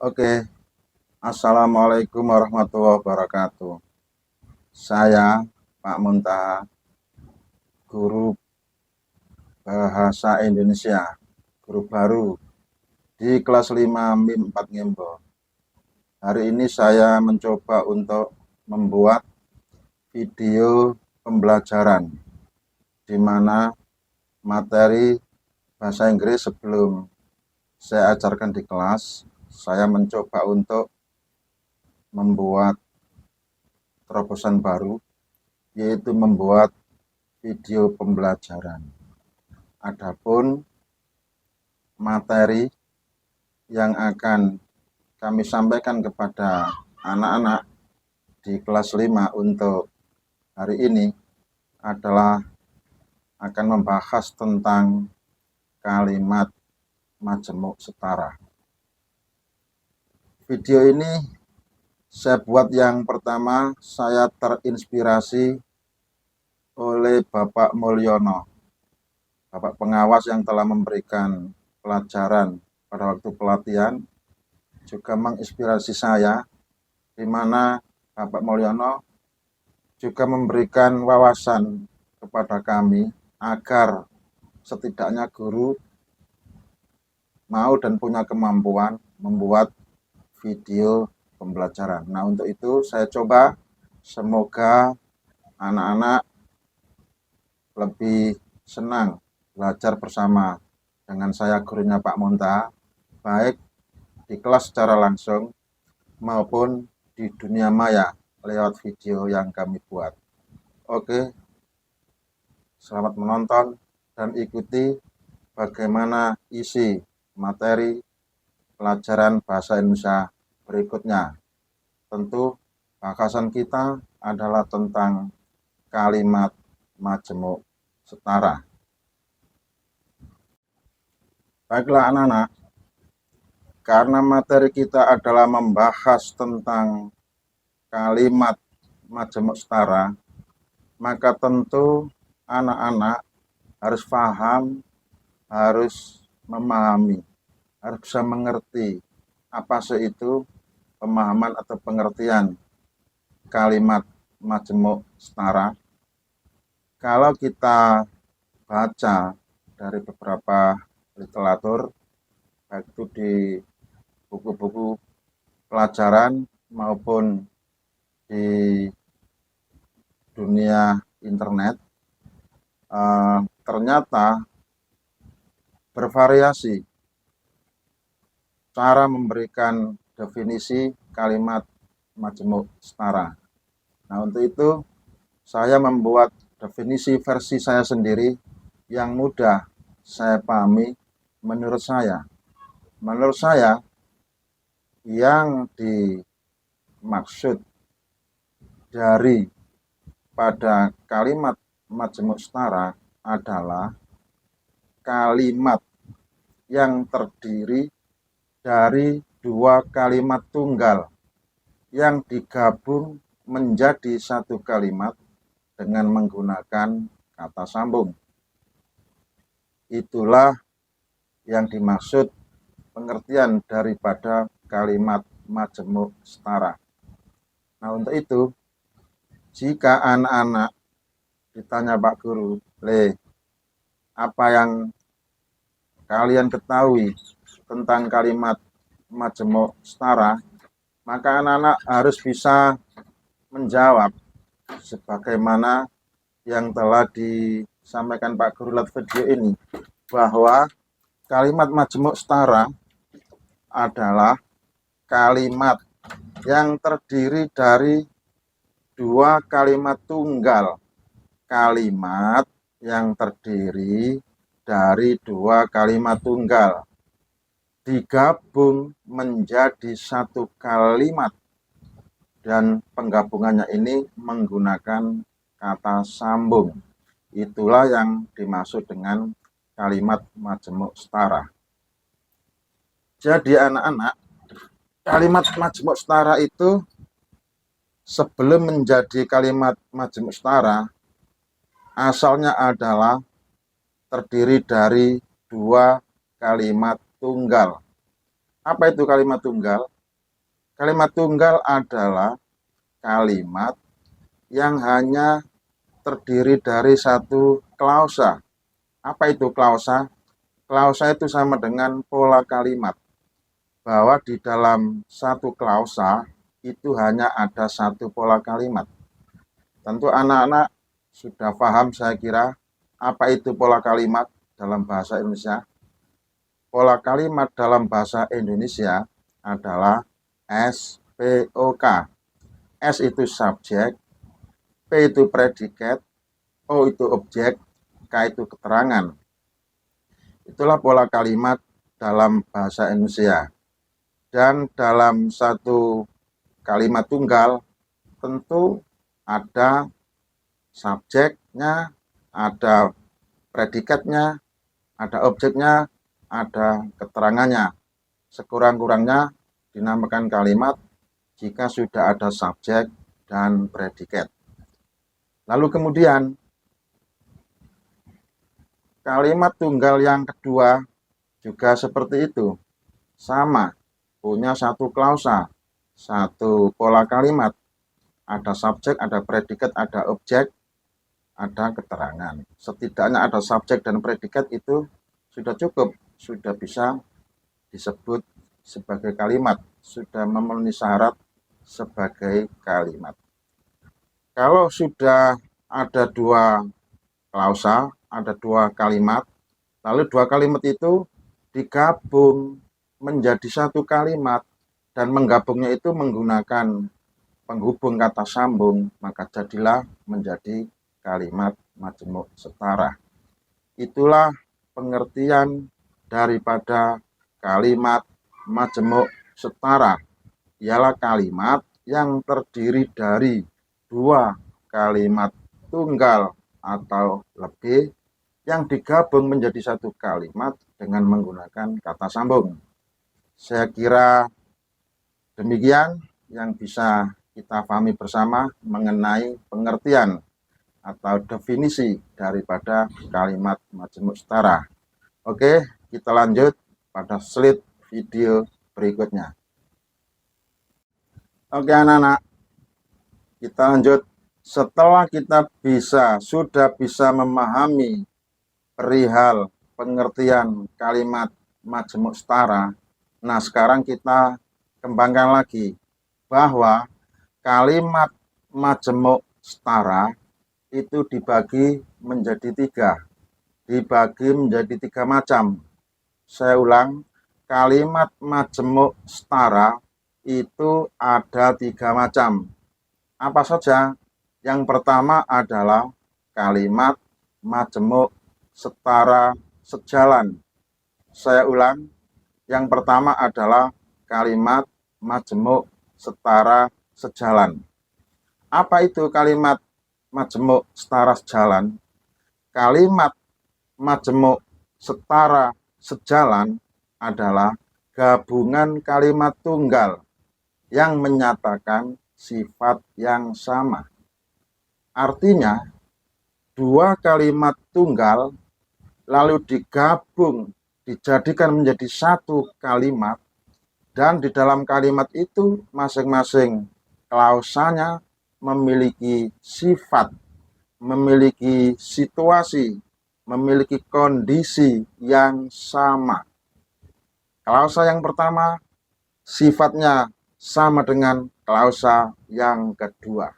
Oke, Assalamualaikum warahmatullahi wabarakatuh. Saya Pak Muntaha, guru Bahasa Indonesia, guru baru di kelas 5 MIM 4 Ngembo. Hari ini saya mencoba untuk membuat video pembelajaran di mana materi bahasa Inggris sebelum saya ajarkan di kelas, saya mencoba untuk membuat terobosan baru, yaitu membuat video pembelajaran. Adapun materi yang akan kami sampaikan kepada anak-anak di kelas 5 untuk hari ini adalah akan membahas tentang kalimat majemuk setara. Video ini saya buat yang pertama, saya terinspirasi oleh Bapak Mulyono, Bapak pengawas yang telah memberikan pelajaran pada waktu pelatihan, juga menginspirasi saya, di mana Bapak Mulyono juga memberikan wawasan kepada kami agar setidaknya guru mau dan punya kemampuan membuat video pembelajaran. Nah, untuk itu saya coba, semoga anak-anak lebih senang belajar bersama dengan saya, gurunya Pak Muntaha, baik di kelas secara langsung maupun di dunia maya lewat video yang kami buat. Oke, selamat menonton dan ikuti bagaimana isi materi pelajaran bahasa Indonesia berikutnya. Tentu bahasan kita adalah tentang kalimat majemuk setara. Baiklah anak-anak, karena materi kita adalah membahas tentang kalimat majemuk setara, maka tentu anak-anak harus paham, harus memahami, harus bisa mengerti apa sih itu pemahaman atau pengertian kalimat majemuk setara. Kalau kita baca dari beberapa literatur, baik itu di buku-buku pelajaran maupun di dunia internet, ternyata bervariasi cara memberikan definisi kalimat majemuk setara. Nah, untuk itu saya membuat definisi versi saya sendiri yang mudah saya pahami menurut saya. Menurut saya, yang dimaksud dari pada kalimat majemuk setara adalah kalimat yang terdiri dari dua kalimat tunggal yang digabung menjadi satu kalimat dengan menggunakan kata sambung. Itulah yang dimaksud pengertian daripada kalimat majemuk setara. Nah, untuk itu, jika anak-anak ditanya Pak Guru, apa yang kalian ketahui tentang kalimat majemuk setara, maka anak-anak harus bisa menjawab sebagaimana yang telah disampaikan Pak Guru lewat video ini, bahwa kalimat majemuk setara adalah kalimat yang terdiri dari dua kalimat tunggal. Kalimat yang terdiri dari dua kalimat tunggal digabung menjadi satu kalimat, dan penggabungannya ini menggunakan kata sambung. Itulah yang dimaksud dengan kalimat majemuk setara. Jadi anak-anak, kalimat majemuk setara itu sebelum menjadi kalimat majemuk setara, asalnya adalah terdiri dari dua kalimat tunggal Apa itu kalimat tunggal? Kalimat tunggal adalah kalimat yang hanya terdiri dari satu klausa. Apa itu klausa? Klausa itu sama dengan pola kalimat, bahwa di dalam satu klausa itu hanya ada satu pola kalimat. Tentu anak-anak sudah paham saya kira apa itu pola kalimat dalam bahasa Indonesia. Pola kalimat dalam bahasa Indonesia adalah SPOK. S itu subjek, P itu predikat, O itu objek, K itu keterangan. Itulah pola kalimat dalam bahasa Indonesia. Dan dalam satu kalimat tunggal tentu ada subjeknya, ada predikatnya, ada objeknya, ada keterangannya. Sekurang-kurangnya dinamakan kalimat jika sudah ada subjek dan predikat. Lalu kemudian kalimat tunggal yang kedua juga seperti itu. Sama, punya satu klausa, satu pola kalimat. Ada subjek, ada predikat, ada objek, ada keterangan. Setidaknya ada subjek dan predikat itu sudah cukup, sudah bisa disebut sebagai kalimat, sudah memenuhi syarat sebagai kalimat. Kalau sudah ada dua klausa, ada dua kalimat, lalu dua kalimat itu digabung menjadi satu kalimat, dan menggabungnya itu menggunakan penghubung kata sambung, maka jadilah menjadi kalimat majemuk setara. Itulah pengertian daripada kalimat majemuk setara. Ialah kalimat yang terdiri dari dua kalimat tunggal atau lebih yang digabung menjadi satu kalimat dengan menggunakan kata sambung. Saya kira demikian yang bisa kita pahami bersama mengenai pengertian atau definisi daripada kalimat majemuk setara. Oke, kita lanjut pada slide video berikutnya. Oke anak-anak, kita lanjut. Setelah kita sudah bisa memahami perihal pengertian kalimat majemuk setara, nah sekarang kita kembangkan lagi bahwa kalimat majemuk setara itu dibagi menjadi tiga macam. Saya ulang, kalimat majemuk setara itu ada tiga macam. Apa saja? Yang pertama adalah kalimat majemuk setara sejalan. Saya ulang, yang pertama adalah kalimat majemuk setara sejalan. Apa itu kalimat majemuk setara sejalan? Kalimat majemuk setara sejalan adalah gabungan kalimat tunggal yang menyatakan sifat yang sama. Artinya, dua kalimat tunggal lalu digabung, dijadikan menjadi satu kalimat, dan di dalam kalimat itu masing-masing klausanya memiliki sifat, memiliki situasi, memiliki kondisi yang sama. Klausa yang pertama sifatnya sama dengan klausa yang kedua.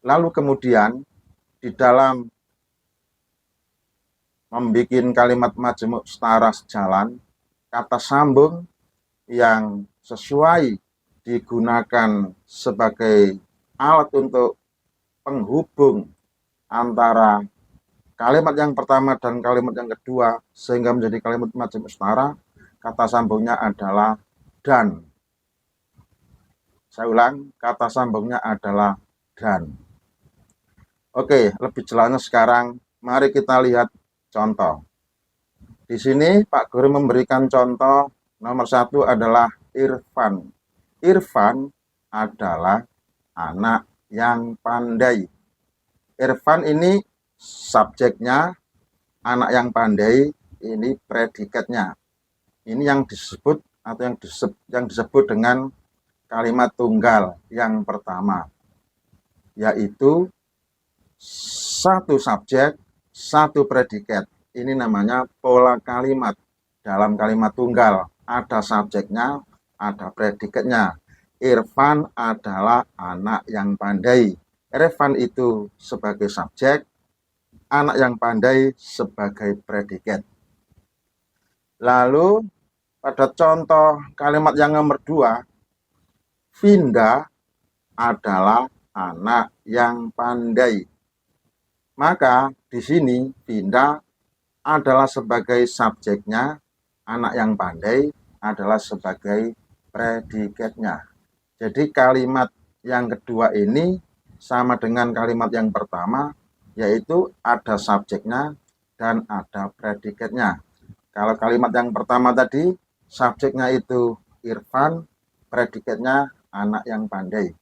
Lalu kemudian di dalam membuat kalimat majemuk setara sejalan, kata sambung yang sesuai digunakan sebagai alat untuk penghubung antara kalimat yang pertama dan kalimat yang kedua sehingga menjadi kalimat majemuk setara. Kata sambungnya adalah dan. Saya ulang, kata sambungnya adalah dan. Oke, lebih jelasnya sekarang mari kita lihat contoh. Di sini Pak Guru memberikan contoh nomor 1 adalah Irfan. Irfan adalah anak yang pandai. Irfan ini subjeknya, anak yang pandai ini predikatnya. Ini yang disebut atau yang disebut dengan kalimat tunggal yang pertama, yaitu satu subjek, satu predikat. Ini namanya pola kalimat. Dalam kalimat tunggal ada subjeknya, ada predikatnya. Irfan adalah anak yang pandai. Irfan itu sebagai subjek, anak yang pandai sebagai predikat. Lalu pada contoh kalimat yang nomor 2, Vinda adalah anak yang pandai. Maka di sini Vinda adalah sebagai subjeknya, anak yang pandai adalah sebagai predikatnya. Jadi kalimat yang kedua ini sama dengan kalimat yang pertama, yaitu ada subjeknya dan ada predikatnya. Kalau kalimat yang pertama tadi, subjeknya itu Irfan, predikatnya anak yang pandai.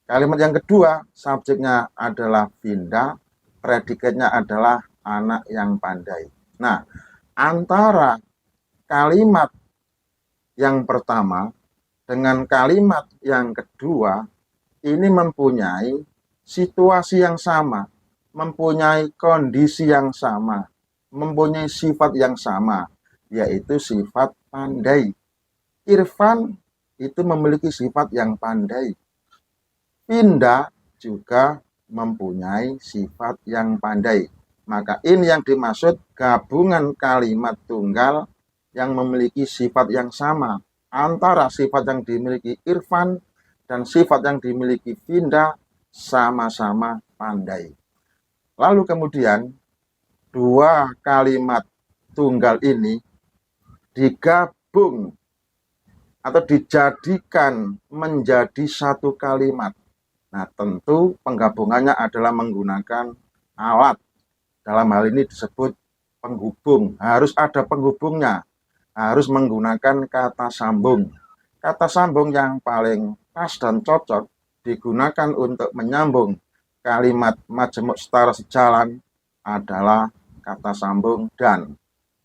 Kalimat yang kedua, subjeknya adalah Vinda, predikatnya adalah anak yang pandai. Nah, antara kalimat yang pertama dengan kalimat yang kedua, ini mempunyai situasi yang sama, mempunyai kondisi yang sama, mempunyai sifat yang sama, yaitu sifat pandai. Irfan itu memiliki sifat yang pandai. Vinda juga mempunyai sifat yang pandai. Maka ini yang dimaksud gabungan kalimat tunggal yang memiliki sifat yang sama antara sifat yang dimiliki Irfan dan sifat yang dimiliki Vinda sama-sama pandai. Lalu kemudian dua kalimat tunggal ini digabung atau dijadikan menjadi satu kalimat. Nah, tentu penggabungannya adalah menggunakan alat. Dalam hal ini disebut penghubung. Harus ada penghubungnya. Harus menggunakan kata sambung. Kata sambung yang paling pas dan cocok digunakan untuk menyambung kalimat majemuk setara sejalan adalah kata sambung dan.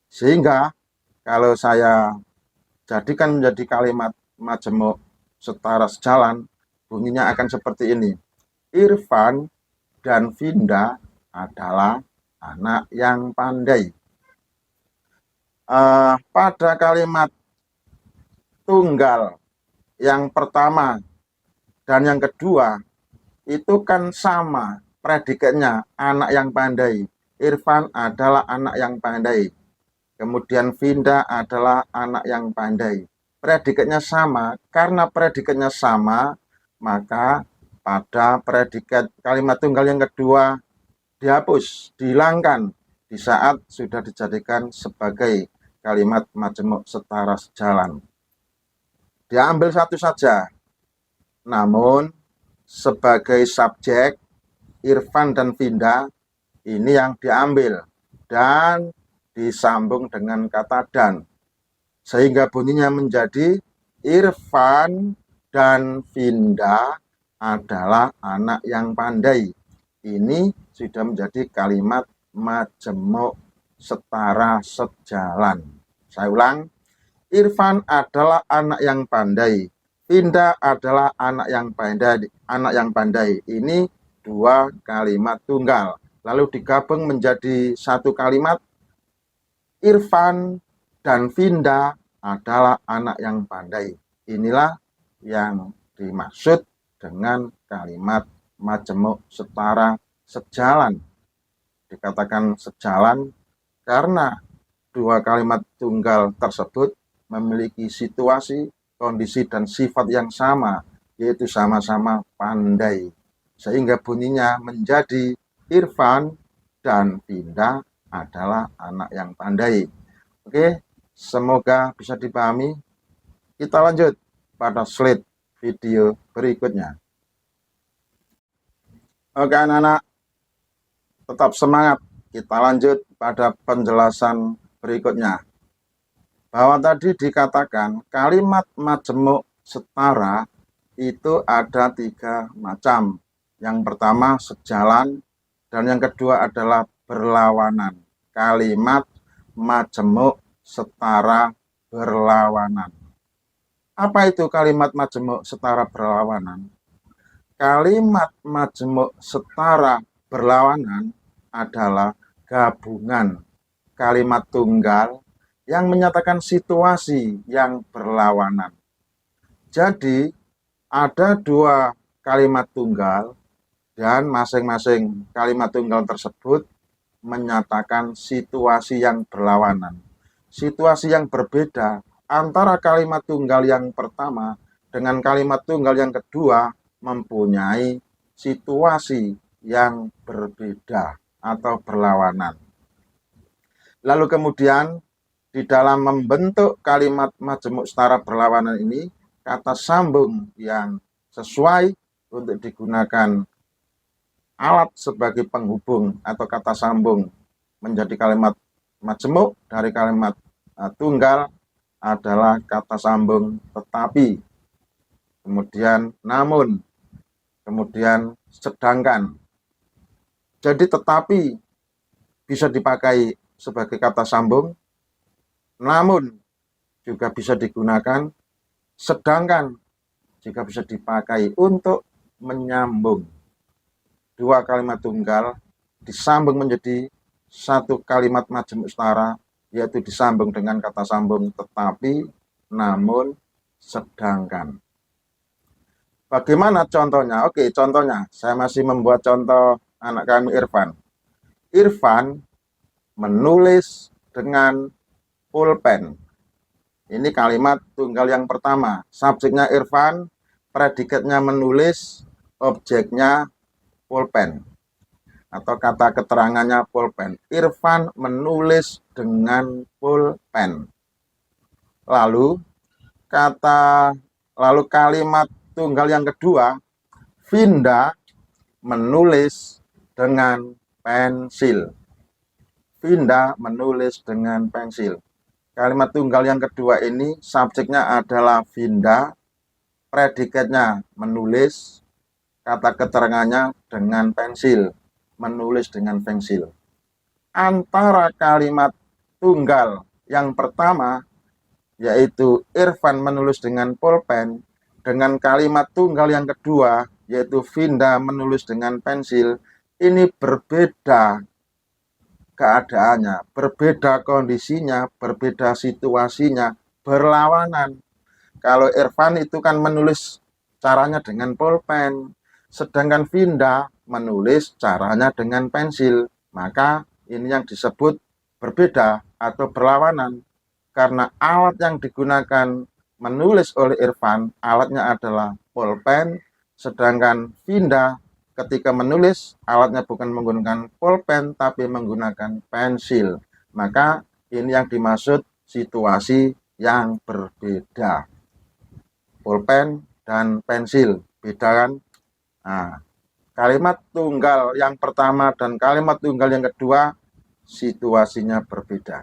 Sehingga kalau saya jadikan menjadi kalimat majemuk setara sejalan, bunyinya akan seperti ini. Irfan dan Vinda adalah anak yang pandai. Pada kalimat tunggal yang pertama dan yang kedua, itu kan sama predikatnya, anak yang pandai. Irfan adalah anak yang pandai. Kemudian Vinda adalah anak yang pandai. Predikatnya sama, karena predikatnya sama, maka pada predikat kalimat tunggal yang kedua dihapus, dihilangkan di saat sudah dijadikan sebagai kalimat majemuk setara sejalan. Diambil satu saja, namun sebagai subjek Irfan dan Vinda ini yang diambil dan disambung dengan kata dan, sehingga bunyinya menjadi Irfan dan Vinda adalah anak yang pandai. Ini sudah menjadi kalimat majemuk setara sejalan. Saya ulang, Irfan adalah anak yang pandai, Vinda adalah anak yang pandai. Ini dua kalimat tunggal, lalu digabung menjadi satu kalimat. Irfan dan Vinda adalah anak yang pandai. Inilah yang dimaksud dengan kalimat majemuk setara sejalan. Dikatakan sejalan karena dua kalimat tunggal tersebut memiliki situasi, kondisi, dan sifat yang sama, yaitu sama-sama pandai. Sehingga bunyinya menjadi Irfan dan Vinda adalah anak yang pandai. Oke, semoga bisa dipahami. Kita lanjut pada slide video berikutnya. Oke anak-anak, tetap semangat. Kita lanjut pada penjelasan berikutnya. Bahwa tadi dikatakan kalimat majemuk setara itu ada 3 macam. Yang pertama sejalan dan yang kedua adalah berlawanan. Kalimat majemuk setara berlawanan. Apa itu kalimat majemuk setara berlawanan? Kalimat majemuk setara berlawanan adalah gabungan kalimat tunggal yang menyatakan situasi yang berlawanan. Jadi, ada dua kalimat tunggal dan masing-masing kalimat tunggal tersebut menyatakan situasi yang berlawanan. Situasi yang berbeda antara kalimat tunggal yang pertama dengan kalimat tunggal yang kedua mempunyai situasi yang berbeda atau berlawanan. Lalu kemudian di dalam membentuk kalimat majemuk setara berlawanan ini, kata sambung yang sesuai untuk digunakan alat sebagai penghubung atau kata sambung menjadi kalimat majemuk dari kalimat tunggal adalah kata sambung tetapi, kemudian namun, kemudian sedangkan. Jadi tetapi bisa dipakai sebagai kata sambung, namun juga bisa digunakan, sedangkan juga bisa dipakai untuk menyambung dua kalimat tunggal disambung menjadi satu kalimat majemuk setara, yaitu disambung dengan kata sambung tetapi, namun, sedangkan. Bagaimana contohnya? Oke, contohnya saya masih membuat contoh anak kami Irfan. Irfan menulis dengan pulpen. Ini kalimat tunggal yang pertama. Subjeknya Irfan, predikatnya menulis, objeknya pulpen. Atau kata keterangannya pulpen. Irfan menulis dengan pulpen. Lalu kalimat tunggal yang kedua, Vinda menulis dengan pensil. Vinda menulis dengan pensil. Kalimat tunggal yang kedua ini subjeknya adalah Vinda, predikatnya menulis, kata keterangannya dengan pensil, menulis dengan pensil. Antara kalimat tunggal yang pertama, yaitu Irfan menulis dengan pulpen, dengan kalimat tunggal yang kedua, yaitu Vinda menulis dengan pensil, ini berbeda keadaannya, berbeda kondisinya, berbeda situasinya, berlawanan. Kalau Irfan itu kan menulis caranya dengan pulpen, sedangkan Vinda menulis caranya dengan pensil. Maka ini yang disebut berbeda atau berlawanan. Karena alat yang digunakan menulis oleh Irfan, alatnya adalah pulpen, sedangkan Vinda ketika menulis, alatnya bukan menggunakan pulpen, tapi menggunakan pensil. Maka ini yang dimaksud situasi yang berbeda. Pulpen dan pensil, beda kan? Nah, kalimat tunggal yang pertama dan kalimat tunggal yang kedua, situasinya berbeda.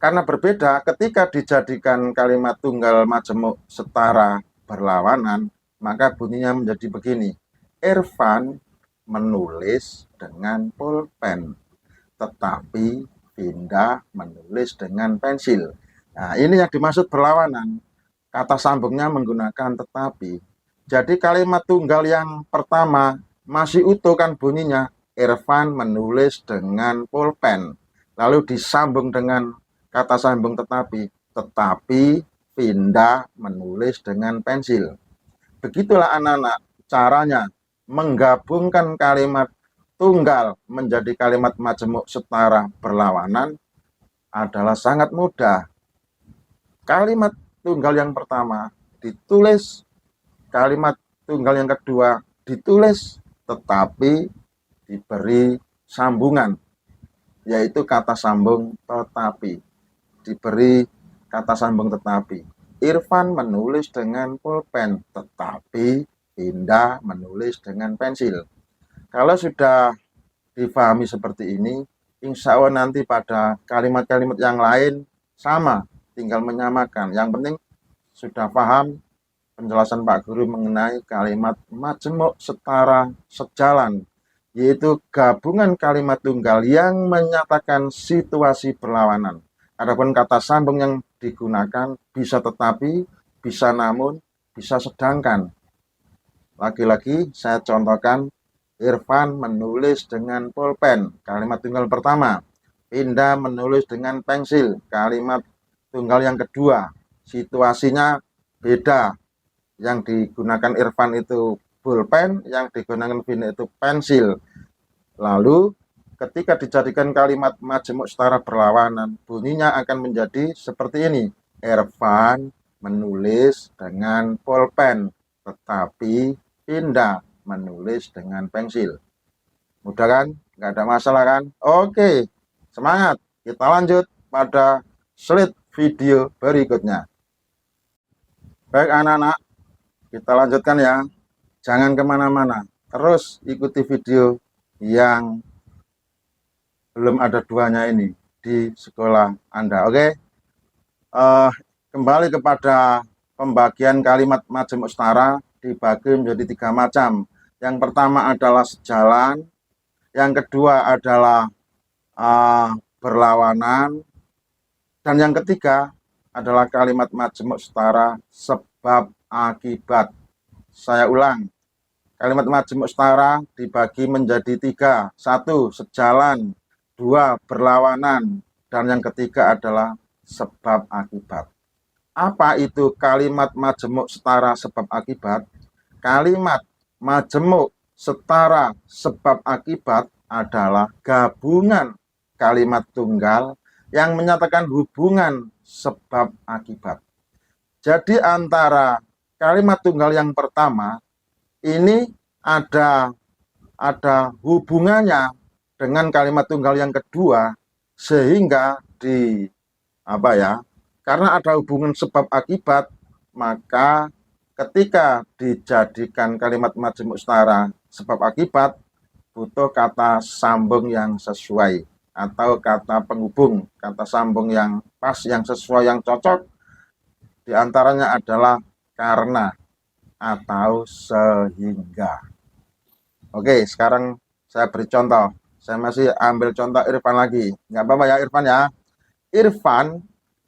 Karena berbeda, ketika dijadikan kalimat tunggal majemuk setara berlawanan, maka bunyinya menjadi begini. Irfan menulis dengan pulpen, tetapi Vinda menulis dengan pensil. Nah, ini yang dimaksud berlawanan. Kata sambungnya menggunakan tetapi. Jadi kalimat tunggal yang pertama masih utuh kan bunyinya. Irfan menulis dengan pulpen. Lalu disambung dengan kata sambung tetapi Vinda menulis dengan pensil. Begitulah anak-anak caranya menggabungkan kalimat tunggal menjadi kalimat majemuk setara berlawanan adalah sangat mudah. Kalimat tunggal yang pertama ditulis, kalimat tunggal yang kedua ditulis, tetapi diberi sambungan, yaitu kata sambung tetapi. Diberi kata sambung tetapi. Irfan menulis dengan pulpen, tetapi Vinda menulis dengan pensil. Kalau sudah difahami seperti ini, insya Allah nanti pada kalimat-kalimat yang lain sama, tinggal menyamakan. Yang penting sudah paham penjelasan Pak Guru mengenai kalimat majemuk setara sejalan, yaitu gabungan kalimat tunggal yang menyatakan situasi berlawanan. Adapun kata sambung yang digunakan bisa tetapi, bisa namun, bisa sedangkan. Lagi-lagi saya contohkan, Irfan menulis dengan pulpen, kalimat tunggal pertama. Indah menulis dengan pensil, kalimat tunggal yang kedua. Situasinya beda. Yang digunakan Irfan itu pulpen, yang digunakan Vina itu pensil. Lalu ketika dijadikan kalimat majemuk setara berlawanan, bunyinya akan menjadi seperti ini. Irfan menulis dengan pulpen, tetapi Indah menulis dengan pensil. Mudah kan? Nggak ada masalah kan? Oke, semangat. Kita lanjut pada slide video berikutnya. Baik anak-anak, kita lanjutkan ya. Jangan kemana-mana. Terus ikuti video yang belum ada duanya ini di sekolah Anda. Oke? Kembali kepada pembagian kalimat majemuk setara dibagi menjadi 3 macam. Yang pertama adalah sejalan, yang kedua adalah berlawanan, dan yang ketiga adalah kalimat majemuk setara sebab akibat. Saya ulang, kalimat majemuk setara dibagi menjadi 3. 1. Sejalan, 2. Berlawanan, dan yang ketiga adalah sebab akibat. Apa itu kalimat majemuk setara sebab akibat? Kalimat majemuk setara sebab akibat adalah gabungan kalimat tunggal yang menyatakan hubungan sebab akibat. Jadi antara kalimat tunggal yang pertama ini ada hubungannya dengan kalimat tunggal yang kedua, sehingga karena ada hubungan sebab akibat, maka ketika dijadikan kalimat majemuk setara sebab akibat, butuh kata sambung yang sesuai atau kata penghubung, kata sambung yang pas, yang sesuai, yang cocok. Di antaranya adalah karena atau sehingga. Oke, sekarang saya beri contoh. Saya masih ambil contoh Irfan lagi. Nggak apa-apa ya Irfan ya. Irfan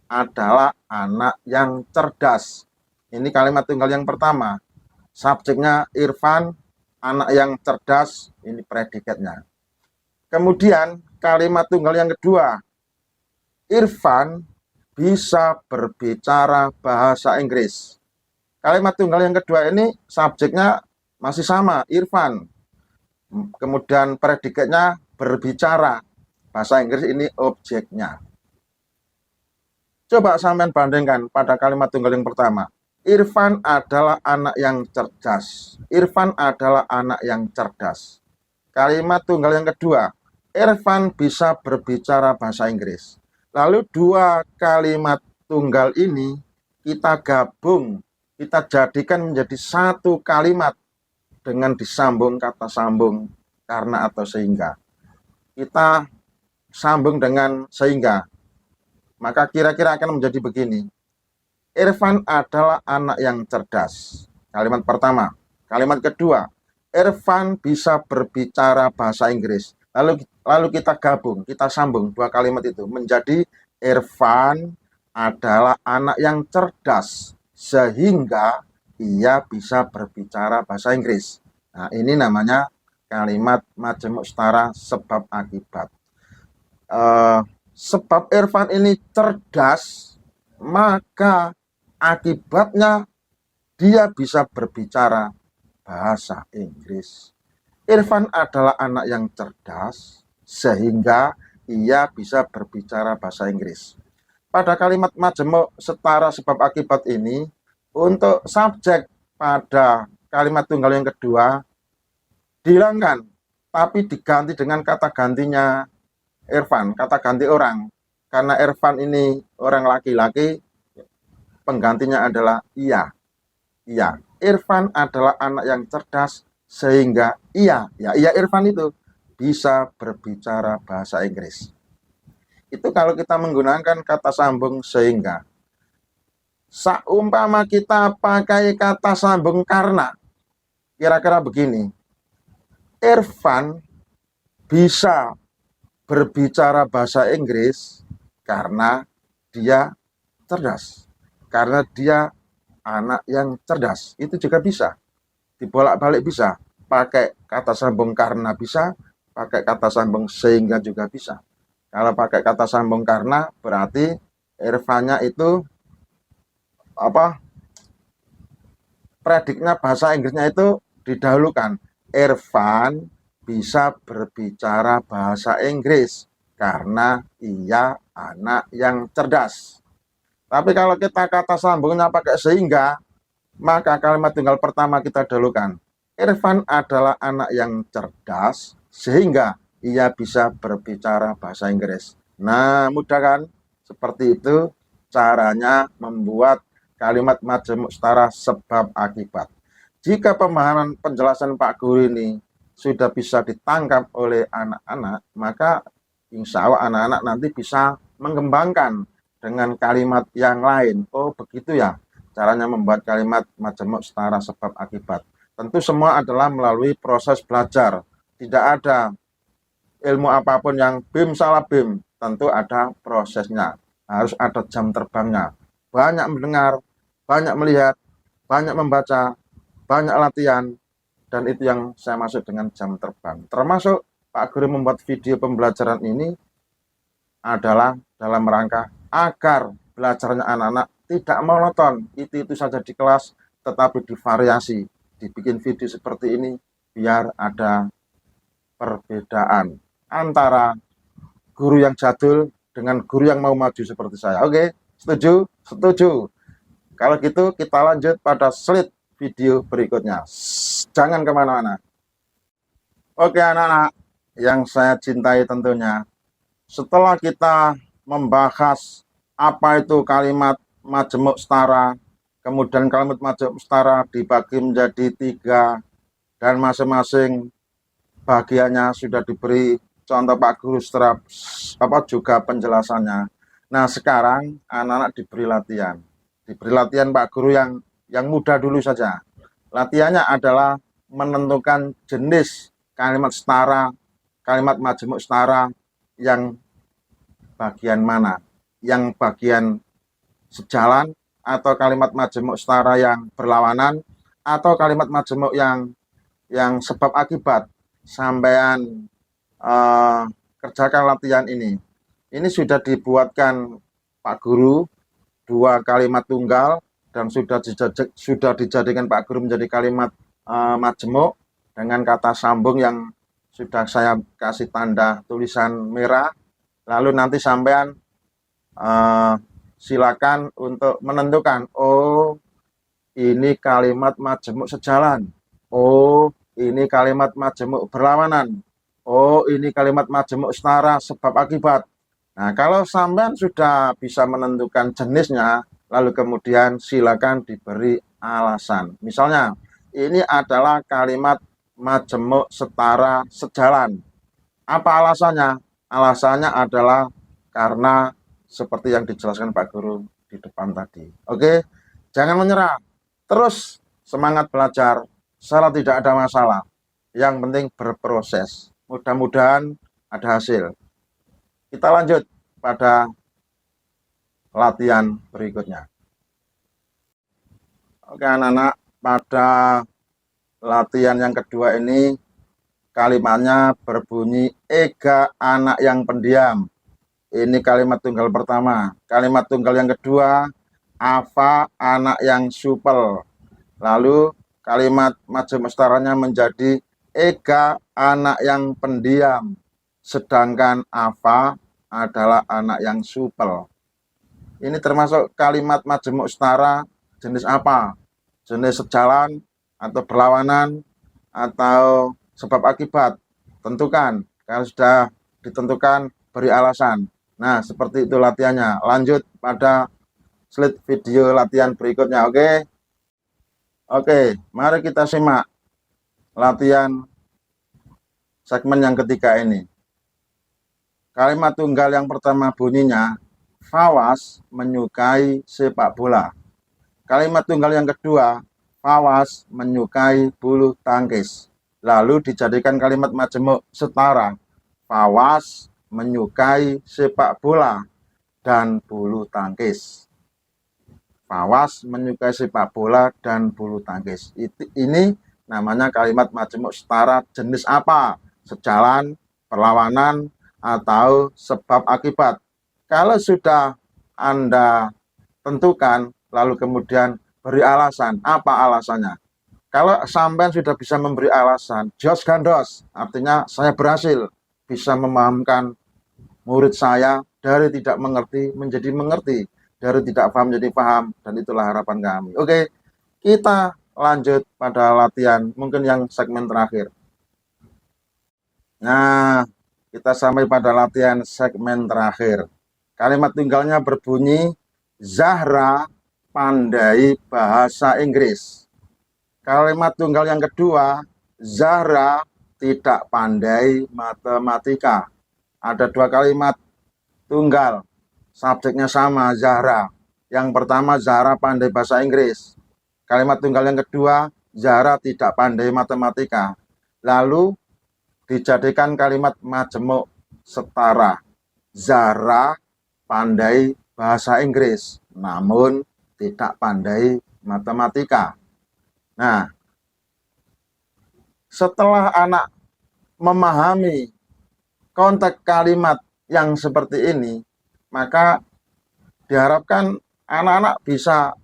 adalah anak yang cerdas. Ini kalimat tunggal yang pertama. Subjeknya Irfan, anak yang cerdas, ini predikatnya. Kemudian kalimat tunggal yang kedua. Irfan bisa berbicara bahasa Inggris. Kalimat tunggal yang kedua ini subjeknya masih sama, Irfan. Kemudian predikatnya berbicara. Bahasa Inggris ini objeknya. Coba sampean bandingkan pada kalimat tunggal yang pertama. Irfan adalah anak yang cerdas. Irfan adalah anak yang cerdas. Kalimat tunggal yang kedua. Irfan bisa berbicara bahasa Inggris. Lalu dua kalimat tunggal ini kita gabung, kita jadikan menjadi satu kalimat dengan disambung kata sambung karena atau sehingga. Kita sambung dengan sehingga. Maka kira-kira akan menjadi begini. Irfan adalah anak yang cerdas. Kalimat pertama. Kalimat kedua. Irfan bisa berbicara bahasa Inggris. Lalu kita gabung, kita sambung dua kalimat itu menjadi Irfan adalah anak yang cerdas sehingga ia bisa berbicara bahasa Inggris. Nah, ini namanya kalimat majemuk setara sebab akibat. Sebab Irfan ini cerdas, maka akibatnya dia bisa berbicara bahasa Inggris. Irfan adalah anak yang cerdas, sehingga ia bisa berbicara bahasa Inggris. Pada kalimat majemuk setara sebab akibat ini, untuk subjek pada kalimat tunggal yang kedua, dihilangkan, tapi diganti dengan kata gantinya Irfan, kata ganti orang. Karena Irfan ini orang laki-laki, penggantinya adalah ia. Iya, Irfan adalah anak yang cerdas sehingga ia Irfan itu bisa berbicara bahasa Inggris. Itu kalau kita menggunakan kata sambung sehingga. Seumpama kita pakai kata sambung karena, kira-kira begini. Irfan bisa berbicara bahasa Inggris karena dia cerdas, karena dia anak yang cerdas. Itu juga bisa. Dibolak-balik bisa. Pakai kata sambung karena bisa, pakai kata sambung sehingga juga bisa. Kalau pakai kata sambung karena berarti Irfannya itu apa? Prediknya bahasa Inggrisnya itu didahulukan. Irfan bisa berbicara bahasa Inggris karena ia anak yang cerdas. Tapi kalau kita kata sambungnya pakai sehingga, maka kalimat tunggal pertama kita dahulukan. Irfan adalah anak yang cerdas sehingga ia bisa berbicara bahasa Inggris. Nah, mudah kan? Seperti itu caranya membuat kalimat majemuk setara sebab akibat. Jika pemahaman penjelasan Pak Guru ini sudah bisa ditangkap oleh anak-anak, maka insya Allah anak-anak nanti bisa mengembangkan dengan kalimat yang lain. Oh, begitu ya caranya membuat kalimat majemuk setara sebab akibat. Tentu semua adalah melalui proses belajar. Tidak ada ilmu apapun yang bim salah bim. Tentu ada prosesnya. Harus ada jam terbangnya. Banyak mendengar, banyak melihat, banyak membaca, banyak latihan. Dan itu yang saya maksud dengan jam terbang. Termasuk Pak Guru membuat video pembelajaran ini adalah dalam rangka agar belajarnya anak-anak tidak monoton, itu saja di kelas, tetapi divariasi, dibikin video seperti ini, biar ada perbedaan antara guru yang jadul dengan guru yang mau maju seperti saya. Oke, setuju? Setuju. Kalau gitu kita lanjut pada slide video berikutnya. Jangan kemana-mana. Oke anak-anak yang saya cintai tentunya, setelah kita membahas apa itu kalimat majemuk setara, kemudian kalimat majemuk setara dibagi menjadi 3 dan masing-masing bagiannya sudah diberi contoh Pak Guru setelah juga penjelasannya. Nah, sekarang anak-anak diberi latihan Pak Guru yang mudah dulu saja. Latihannya adalah menentukan jenis kalimat setara, kalimat majemuk setara yang bagian mana, yang bagian sejalan, atau kalimat majemuk setara yang berlawanan, atau kalimat majemuk yang sebab akibat. Sampean kerjakan latihan ini. Ini sudah dibuatkan Pak Guru 2 kalimat tunggal dan sudah dijadikan Pak Guru menjadi kalimat majemuk dengan kata sambung yang sudah saya kasih tanda tulisan merah. Lalu nanti sampean silakan untuk menentukan, oh ini kalimat majemuk sejalan, oh ini kalimat majemuk berlawanan, oh ini kalimat majemuk setara sebab akibat. Nah, kalau sampean sudah bisa menentukan jenisnya, lalu kemudian silakan diberi alasan. Misalnya, ini adalah kalimat majemuk setara sejalan. Apa alasannya? Alasannya adalah karena seperti yang dijelaskan Pak Guru di depan tadi. Oke, jangan menyerah. Terus semangat belajar. Salah tidak ada masalah. Yang penting berproses. Mudah-mudahan ada hasil. Kita lanjut pada latihan berikutnya. Oke anak-anak, pada latihan yang kedua ini kalimatnya berbunyi Ega anak yang pendiam. Ini kalimat tunggal pertama. Kalimat tunggal yang kedua, Ava anak yang supel. Lalu kalimat majemuk setaranya menjadi Ega anak yang pendiam. Sedangkan Ava adalah anak yang supel. Ini termasuk kalimat majemuk setara jenis apa? Jenis sejalan atau berlawanan atau sebab akibat. Tentukan. Kalau sudah ditentukan, beri alasan. Nah, seperti itu latihannya. Lanjut pada slide video latihan berikutnya, oke? Oke, mari kita simak latihan segmen yang ketiga ini. Kalimat tunggal yang pertama bunyinya, Fawas menyukai sepak bola. Kalimat tunggal yang kedua, Fawas menyukai bulu tangkis. Lalu dijadikan kalimat majemuk setara. Fawas menyukai sepak bola dan bulu tangkis. Pawas menyukai sepak bola dan bulu tangkis. Ini namanya kalimat majemuk setara jenis apa? Sejalan, perlawanan, atau sebab akibat. Kalau sudah Anda tentukan, lalu kemudian beri alasan. Apa alasannya? Kalau sampean sudah bisa memberi alasan, jos gandos, artinya saya berhasil bisa memahamkan murid saya dari tidak mengerti menjadi mengerti, dari tidak paham menjadi paham, dan itulah harapan kami. Oke, kita lanjut pada latihan, mungkin yang segmen terakhir. Nah, kita sampai pada latihan segmen terakhir. Kalimat tunggalnya berbunyi, Zahra pandai bahasa Inggris. Kalimat tunggal yang kedua, Zahra tidak pandai matematika. Ada dua kalimat tunggal, subjeknya sama, Zahra. Yang pertama, Zahra pandai bahasa Inggris. Kalimat tunggal yang kedua, Zahra tidak pandai matematika. Lalu dijadikan kalimat majemuk setara. Zahra pandai bahasa Inggris, namun tidak pandai matematika. Nah, setelah anak memahami konteks kalimat yang seperti ini, maka diharapkan anak-anak bisa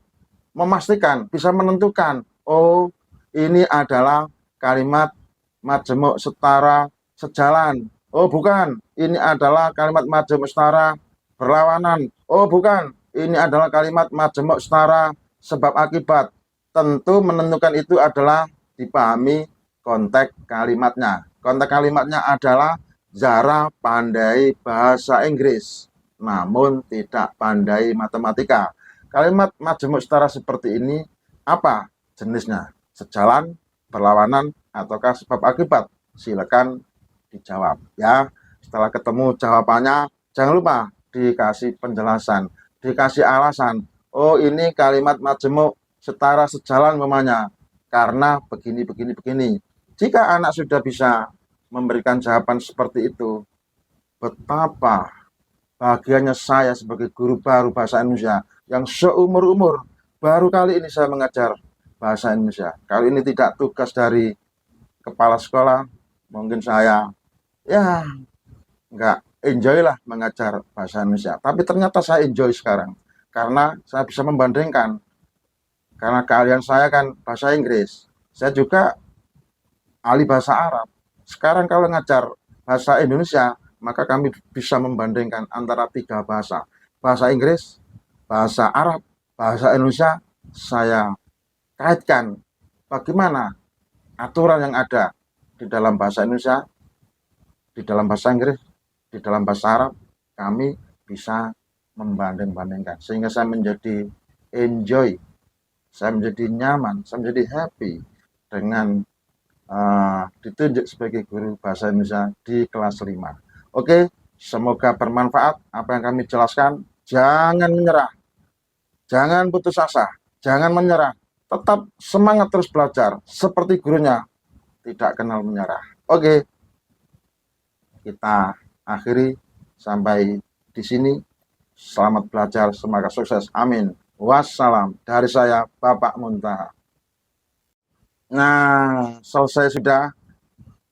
memastikan, bisa menentukan, oh ini adalah kalimat majemuk setara sejalan. Oh bukan, ini adalah kalimat majemuk setara berlawanan. Oh bukan, ini adalah kalimat majemuk setara sebab akibat. Tentu menentukan itu adalah dipahami konteks kalimatnya. Konteks kalimatnya adalah Zahra pandai bahasa Inggris, namun tidak pandai matematika. Kalimat majemuk setara seperti ini apa jenisnya? Sejalan, berlawanan, ataukah sebab akibat? Silakan dijawab ya. Setelah ketemu jawabannya, jangan lupa dikasih penjelasan, dikasih alasan. Oh ini kalimat majemuk setara sejalan memangnya karena begini. Jika anak sudah bisa memberikan jawaban seperti itu, betapa bahagianya saya sebagai guru baru bahasa Indonesia yang seumur-umur baru kali ini saya mengajar bahasa Indonesia. Kali ini tidak tugas dari kepala sekolah, mungkin saya ya nggak enjoy lah mengajar bahasa Indonesia. Tapi ternyata saya enjoy sekarang karena saya bisa membandingkan. Karena keahlian saya kan bahasa Inggris, saya juga ahli bahasa Arab. Sekarang kalau ngajar bahasa Indonesia, maka kami bisa membandingkan antara tiga bahasa. Bahasa Inggris, bahasa Arab, bahasa Indonesia, saya kaitkan bagaimana aturan yang ada di dalam bahasa Indonesia, di dalam bahasa Inggris, di dalam bahasa Arab, kami bisa membanding-bandingkan. Sehingga saya menjadi enjoy, saya menjadi nyaman, saya menjadi happy dengan ditunjuk sebagai guru bahasa Indonesia di kelas 5. Oke, semoga bermanfaat apa yang kami jelaskan. Jangan menyerah, jangan putus asa, jangan menyerah. Tetap semangat terus belajar, seperti gurunya, tidak kenal menyerah. Oke, kita akhiri sampai di sini. Selamat belajar, semoga sukses. Amin. Wassalam dari saya, Bapak Muntaha. Nah, selesai sudah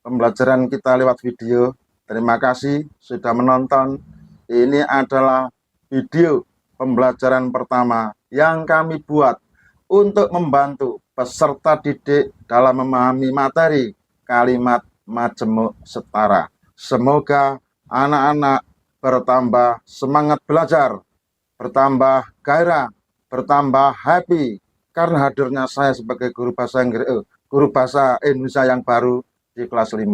pembelajaran kita lewat video. Terima kasih sudah menonton. Ini adalah video pembelajaran pertama yang kami buat untuk membantu peserta didik dalam memahami materi kalimat majemuk setara. Semoga anak-anak bertambah semangat belajar, bertambah gairah, bertambah happy karena hadirnya saya sebagai guru bahasa Indonesia yang baru di kelas 5.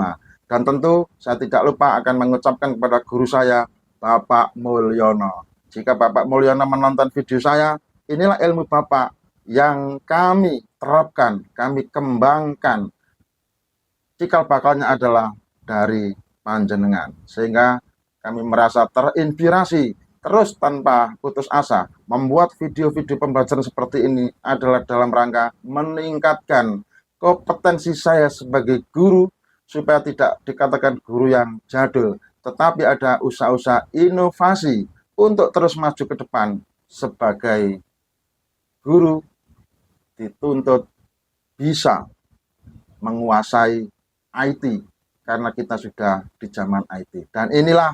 Dan tentu saya tidak lupa akan mengucapkan kepada guru saya, Bapak Mulyono. Jika Bapak Mulyono menonton video saya, inilah ilmu Bapak yang kami terapkan, kami kembangkan. Cikal bakalnya adalah dari panjenengan. Sehingga kami merasa terinspirasi terus tanpa putus asa. Membuat video-video pembelajaran seperti ini adalah dalam rangka meningkatkan kompetensi saya sebagai guru supaya tidak dikatakan guru yang jadul, tetapi ada usaha-usaha inovasi untuk terus maju ke depan sebagai guru dituntut bisa menguasai IT karena kita sudah di zaman IT. Dan inilah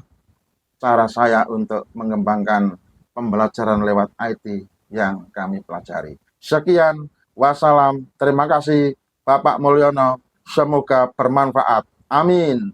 cara saya untuk mengembangkan pembelajaran lewat IT yang kami pelajari. Sekian, wassalam, terima kasih Bapak Mulyono, semoga bermanfaat. Amin.